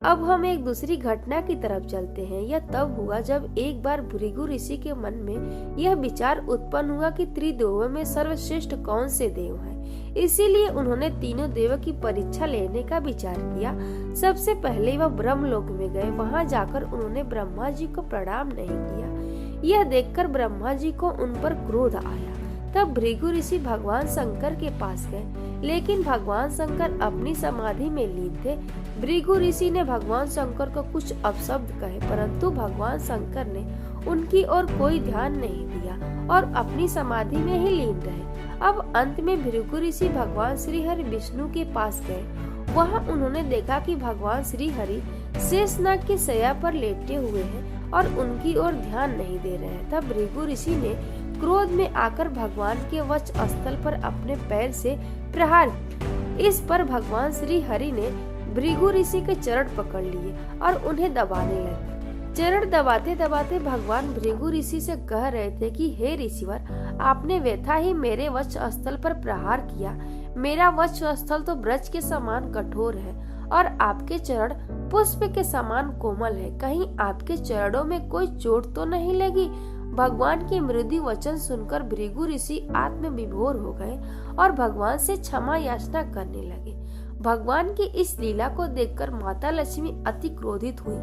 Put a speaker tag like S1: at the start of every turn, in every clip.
S1: अब हम एक दूसरी घटना की तरफ चलते हैं। यह तब हुआ जब एक बार भृगु ऋषि के मन में यह विचार उत्पन्न हुआ कि त्रिदेवों में सर्वश्रेष्ठ कौन से देव हैं। इसीलिए उन्होंने तीनों देवों की परीक्षा लेने का विचार किया। सबसे पहले वह ब्रह्मलोक में गए। वहां जाकर उन्होंने ब्रह्मा जी को प्रणाम नहीं किया। यह देखकर ब्रह्मा जी को उन पर क्रोध आया। तब भृगु ऋषि भगवान शंकर के पास गए, लेकिन भगवान शंकर अपनी समाधि में लीन थे। भृगु ऋषि ने भगवान शंकर को कुछ अपशब्द कहे, परंतु भगवान शंकर ने उनकी ओर कोई ध्यान नहीं दिया और अपनी समाधि में ही लीन रहे। अब अंत में भृगु ऋषि भगवान श्री हरि विष्णु के पास गए। वहां उन्होंने देखा कि भगवान श्री हरि शेषनाग की शैया पर लेटे हुए हैं और उनकी ओर ध्यान नहीं दे रहे हैं। तब भृगु ऋषि ने क्रोध में आकर भगवान के वक्ष स्थल पर अपने पैर से प्रहार किया। इस पर भगवान श्री हरि ने भृगु ऋषि के चरण पकड़ लिए और उन्हें दबाने लगे। चरण दबाते दबाते भगवान भृगु ऋषि से कह रहे थे कि हे ऋषिवर, आपने व्यथा ही मेरे वक्ष स्थल पर प्रहार किया। मेरा वक्ष स्थल तो ब्रज के समान कठोर है और आपके चरण पुष्प के समान कोमल है। कहीं आपके चरणों में कोई चोट तो नहीं लगी? भगवान के मृदु वचन सुनकर भृगु ऋषि आत्म विभोर हो गए और भगवान से क्षमा याचना करने लगे। भगवान की इस लीला को देखकर माता लक्ष्मी अति क्रोधित हुई।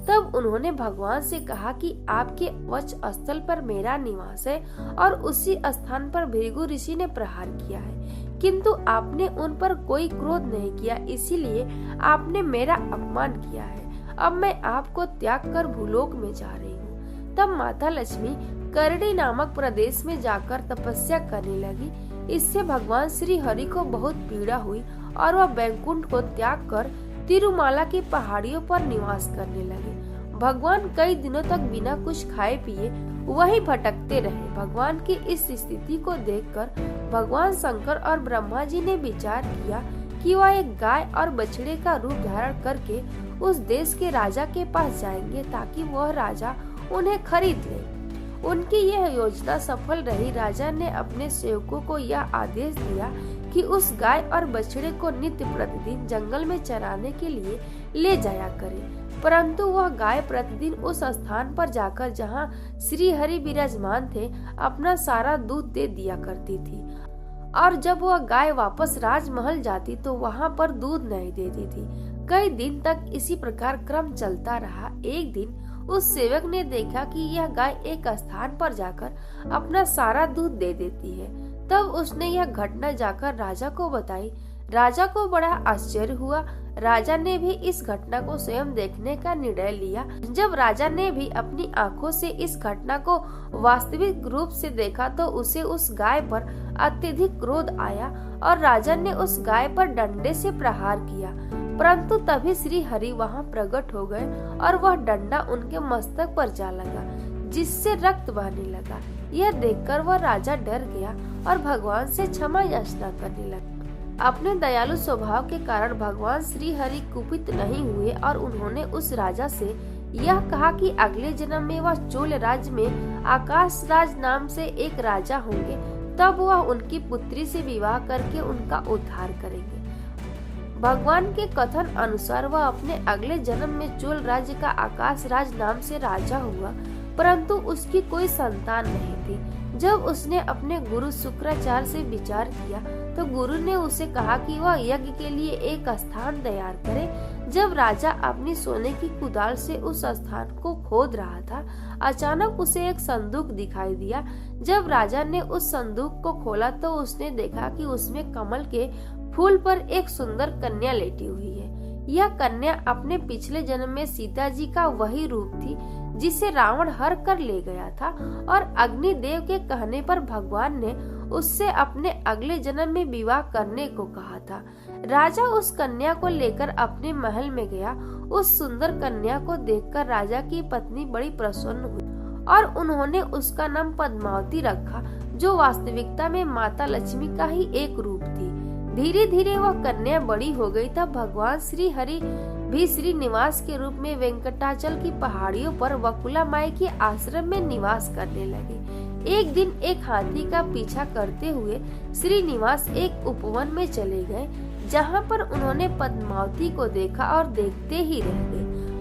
S1: तब उन्होंने भगवान से कहा कि आपके वक्ष स्थल पर मेरा निवास है और उसी स्थान पर भृगु ऋषि ने प्रहार किया है, किंतु आपने उन पर कोई क्रोध नहीं किया, इसीलिए आपने मेरा अपमान किया है। अब मैं आपको त्याग कर भूलोक में जा रही हूँ। तब माता लक्ष्मी करणी नामक प्रदेश में जाकर तपस्या करने लगी। इससे भगवान श्री हरि को बहुत पीड़ा हुई और वह बैकुंठ को त्याग कर तिरुमाला की पहाड़ियों पर निवास करने लगे। भगवान कई दिनों तक बिना कुछ खाए पिए वहीं भटकते रहे। भगवान की इस स्थिति को देखकर भगवान शंकर और ब्रह्मा जी ने विचार किया कि वह एक गाय और बछड़े का रूप धारण करके उस देश के राजा के पास जाएंगे ताकि वह राजा उन्हें खरीद ले। उनकी यह योजना सफल रही। राजा ने अपने सेवकों को यह आदेश दिया कि उस गाय और बछड़े को नित्य प्रतिदिन जंगल में चराने के लिए ले जाया करे, परंतु वह गाय प्रतिदिन उस स्थान पर जाकर जहां श्री हरि विराजमान थे अपना सारा दूध दे दिया करती थी, और जब वह गाय वापस राजमहल जाती तो वहां पर दूध नहीं देती थी। कई दिन तक इसी प्रकार क्रम चलता रहा। एक दिन उस सेवक ने देखा कि यह गाय एक स्थान पर जाकर अपना सारा दूध दे देती है। तब उसने यह घटना जाकर राजा को बताई। राजा को बड़ा आश्चर्य हुआ। राजा ने भी इस घटना को स्वयं देखने का निर्णय लिया। जब राजा ने भी अपनी आंखों से इस घटना को वास्तविक रूप से देखा तो उसे उस गाय पर अत्यधिक क्रोध आया और राजा ने उस गाय पर डंडे से प्रहार किया, परंतु तभी श्री हरि वहां प्रकट हो गए और वह डंडा उनके मस्तक पर जा लगा, जिससे रक्त बहने लगा। यह देखकर वह राजा डर गया और भगवान से क्षमा याचना करने लगा। अपने दयालु स्वभाव के कारण भगवान श्री हरि कुपित नहीं हुए और उन्होंने उस राजा से यह कहा कि अगले जन्म में वह चोल राज्य में आकाश राज नाम से एक राजा होंगे। तब वह उनकी पुत्री से विवाह करके उनका उद्धार करेंगे। भगवान के कथन अनुसार वह अपने अगले जन्म में चोल राज्य का आकाश राज नाम से राजा हुआ, परंतु उसकी कोई संतान नहीं थी। जब उसने अपने गुरु शुक्राचार्य से विचार किया तो गुरु ने उसे कहा कि वह यज्ञ के लिए एक स्थान तैयार करे। जब राजा अपनी सोने की कुदाल से उस स्थान को खोद रहा था, अचानक उसे एक संदूक दिखाई दिया। जब राजा ने उस संदूक को खोला तो उसने देखा कि उसमें कमल के फूल पर एक सुंदर कन्या लेटी हुई है। यह कन्या अपने पिछले जन्म में सीता जी का वही रूप थी जिसे रावण हर कर ले गया था, और अग्निदेव के कहने पर भगवान ने उससे अपने अगले जन्म में विवाह करने को कहा था। राजा उस कन्या को लेकर अपने महल में गया। उस सुंदर कन्या को देखकर राजा की पत्नी बड़ी प्रसन्न हुई और उन्होंने उसका नाम पद्मावती रखा, जो वास्तविकता में माता लक्ष्मी का ही एक रूप थी। धीरे धीरे वह कन्या बड़ी हो गई। तब भगवान श्री हरि भी श्रीनिवास के रूप में वेंकटाचल की पहाड़ियों पर वकुला माई के आश्रम में निवास करने लगे। एक दिन एक हाथी का पीछा करते हुए श्रीनिवास एक उपवन में चले गए, जहाँ पर उन्होंने पद्मावती को देखा और देखते ही रह गए।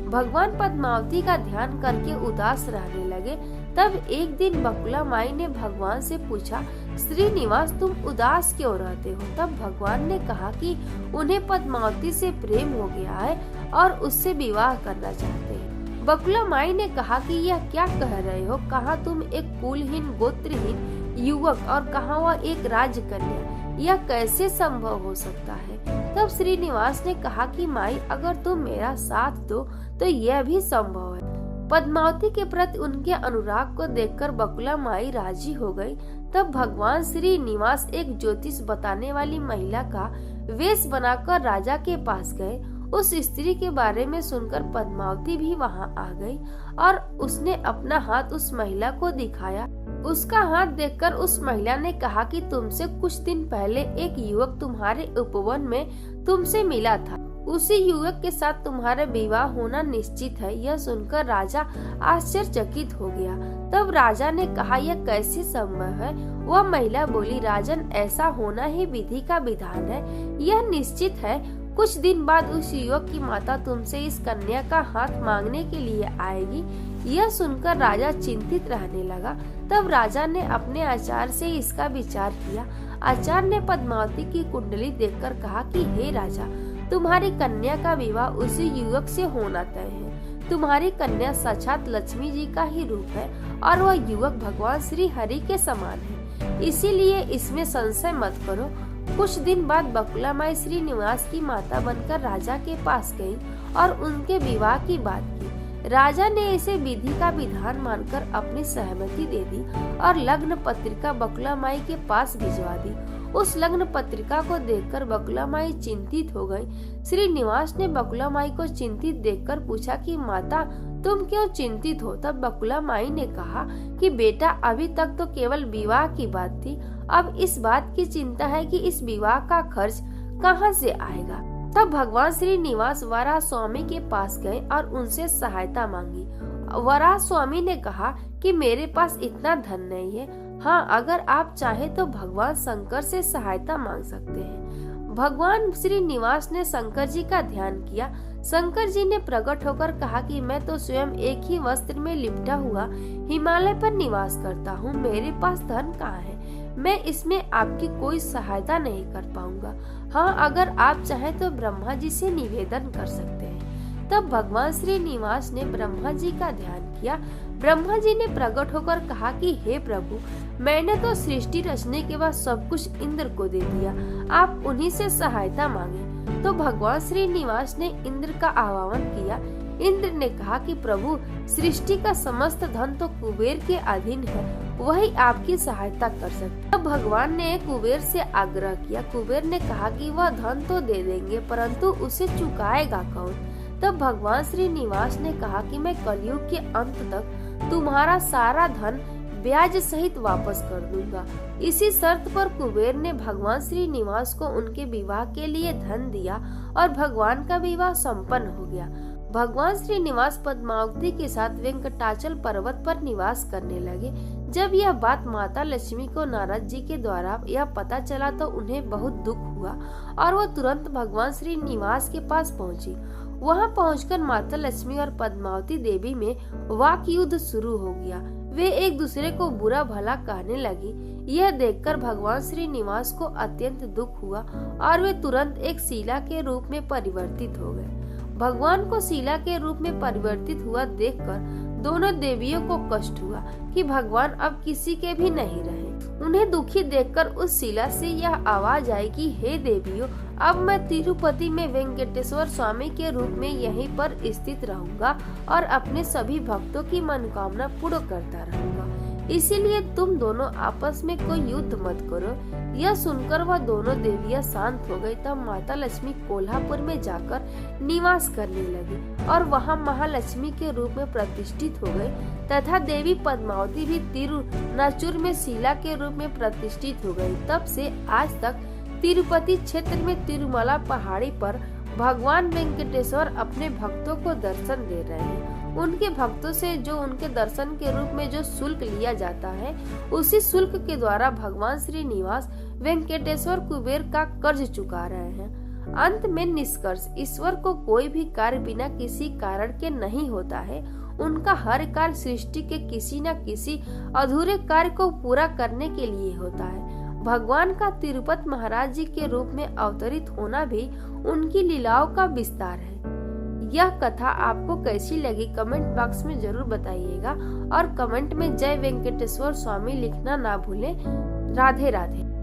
S1: भगवान पद्मावती का ध्यान करके उदास रहने लगे। तब एक दिन बकुला माई ने भगवान से पूछा, श्रीनिवास तुम उदास क्यों रहते हो? तब भगवान ने कहा कि उन्हें पद्मावती से प्रेम हो गया है और उससे विवाह करना चाहते हैं। बकुला माई ने कहा कि यह क्या कह रहे हो? कहाँ तुम एक कुलहीन गोत्रहीन युवक और कहाँ वह एक राजकन्या, यह कैसे संभव हो सकता है? तब श्रीनिवास ने कहा कि माई अगर तुम मेरा साथ दो तो यह भी संभव है। पद्मावती के प्रति उनके अनुराग को देखकर बकुला माई राजी हो गई। तब भगवान श्रीनिवास एक ज्योतिष बताने वाली महिला का वेश बनाकर राजा के पास गए। उस स्त्री के बारे में सुनकर पद्मावती भी वहां आ गई और उसने अपना हाथ उस महिला को दिखाया। उसका हाथ देखकर उस महिला ने कहा कि तुमसे कुछ दिन पहले एक युवक तुम्हारे उपवन में तुमसे मिला था, उसी युवक के साथ तुम्हारा विवाह होना निश्चित है। यह सुनकर राजा आश्चर्यचकित हो गया। तब राजा ने कहा, यह कैसे संभव है? वह महिला बोली, राजन ऐसा होना ही विधि का विधान है, यह निश्चित है। कुछ दिन बाद उस युवक की माता तुमसे इस कन्या का हाथ मांगने के लिए आएगी। यह सुनकर राजा चिंतित रहने लगा। तब राजा ने अपने आचार्य से इसका विचार किया। आचार्य ने पद्मावती की कुंडली देखकर कहा कि हे राजा, तुम्हारी कन्या का विवाह उसी युवक से होना तय है। तुम्हारी कन्या साक्षात लक्ष्मी जी का ही रूप है और वह युवक भगवान श्री हरि के समान है, इसीलिए इसमें संशय मत करो। कुछ दिन बाद बकुला माई श्रीनिवास की माता बनकर राजा के पास गई और उनके विवाह की बात की। राजा ने इसे विधि का विधान मानकर अपनी सहमति दे दी और लग्न पत्रिका बकुला माई के पास भिजवा दी। उस लग्न पत्रिका को देखकर बकुला माई चिंतित हो गई। श्रीनिवास ने बकुला माई को चिंतित देखकर पूछा कि माता तुम क्यों चिंतित हो? तब बकुला माई ने कहा कि बेटा अभी तक तो केवल विवाह की बात थी, अब इस बात की चिंता है कि इस विवाह का खर्च कहाँ से आएगा। तब भगवान श्रीनिवास वराह स्वामी के पास गए और उनसे सहायता मांगी। वराह स्वामी ने कहा कि मेरे पास इतना धन नहीं है, हाँ अगर आप चाहे तो भगवान शंकर से सहायता मांग सकते हैं। भगवान श्रीनिवास ने शंकर जी का ध्यान किया। शंकर जी ने प्रकट होकर कहा कि मैं तो स्वयं एक ही वस्त्र में लिपटा हुआ हिमालय पर निवास करता हूँ, मेरे पास धन कहाँ है, मैं इसमें आपकी कोई सहायता नहीं कर पाऊंगा। हाँ अगर आप चाहें तो ब्रह्मा जी से निवेदन कर सकते हैं। तब भगवान श्रीनिवास ने ब्रह्मा जी का ध्यान किया। ब्रह्मा जी ने प्रकट होकर कहा कि हे प्रभु, मैंने तो सृष्टि रचने के बाद सब कुछ इंद्र को दे दिया, आप उन्हीं से सहायता मांगे। तो भगवान श्रीनिवास ने इंद्र का आह्वान किया। इंद्र ने कहा कि प्रभु, सृष्टि का समस्त धन तो कुबेर के अधीन है, वही आपकी सहायता कर सकते। तब भगवान ने कुबेर से आग्रह किया। कुबेर ने कहा कि वह धन तो दे देंगे परंतु उसे चुकाएगा कौन? तब भगवान श्रीनिवास ने कहा कि मैं कलयुग के अंत तक तुम्हारा सारा धन ब्याज सहित वापस कर दूंगा। इसी शर्त पर कुबेर ने भगवान श्रीनिवास को उनके विवाह के लिए धन दिया और भगवान का विवाह संपन्न हो गया। भगवान श्रीनिवास पद्मावती के साथ वेंकटाचल पर्वत पर निवास करने लगे। जब यह बात माता लक्ष्मी को नारद जी के द्वारा यह पता चला तो उन्हें बहुत दुख हुआ और वो तुरंत भगवान श्रीनिवास के पास पहुंची। वहां पहुंचकर माता लक्ष्मी और पद्मावती देवी में वाक युद्ध शुरू हो गया। वे एक दूसरे को बुरा भला कहने लगी। यह देखकर भगवान श्रीनिवास को अत्यंत दुख हुआ और वे तुरंत एक शिला के रूप में परिवर्तित हो गए। भगवान को शिला के रूप में परिवर्तित हुआ देखकर दोनों देवियों को कष्ट हुआ कि भगवान अब किसी के भी नहीं रहे। उन्हें दुखी देखकर उस शिला से यह आवाज आई कि हे देवियों, अब मैं तिरुपति में वेंकटेश्वर स्वामी के रूप में यहीं पर स्थित रहूंगा और अपने सभी भक्तों की मनोकामना पूर्ण करता रहूंगा। इसीलिए तुम दोनों आपस में कोई युद्ध मत करो। यह सुनकर वह दोनों देवियां शांत हो गई। तब माता लक्ष्मी कोल्हापुर में जाकर निवास करने लगी और वहां महालक्ष्मी के रूप में प्रतिष्ठित हो गई तथा देवी पद्मावती भी तिरुनाचुर में शिला के रूप में प्रतिष्ठित हो गई। तब से आज तक तिरुपति क्षेत्र में तिरुमला पहाड़ी पर भगवान वेंकटेश्वर अपने भक्तों को दर्शन दे रहे हैं। उनके भक्तों से जो उनके दर्शन के रूप में जो शुल्क लिया जाता है, उसी शुल्क के द्वारा भगवान श्रीनिवास वेंकटेश्वर कुबेर का कर्ज चुका रहे हैं। अंत में निष्कर्ष, ईश्वर को कोई भी कार्य बिना किसी कारण के नहीं होता है। उनका हर कार्य सृष्टि के किसी न किसी अधूरे कार्य को पूरा करने के लिए होता है। भगवान का तिरुपति महाराज जी के रूप में अवतरित होना भी उनकी लीलाओं का विस्तार है। यह कथा आपको कैसी लगी कमेंट बॉक्स में जरूर बताइएगा और कमेंट में जय वेंकटेश्वर स्वामी लिखना ना भूलें। राधे राधे।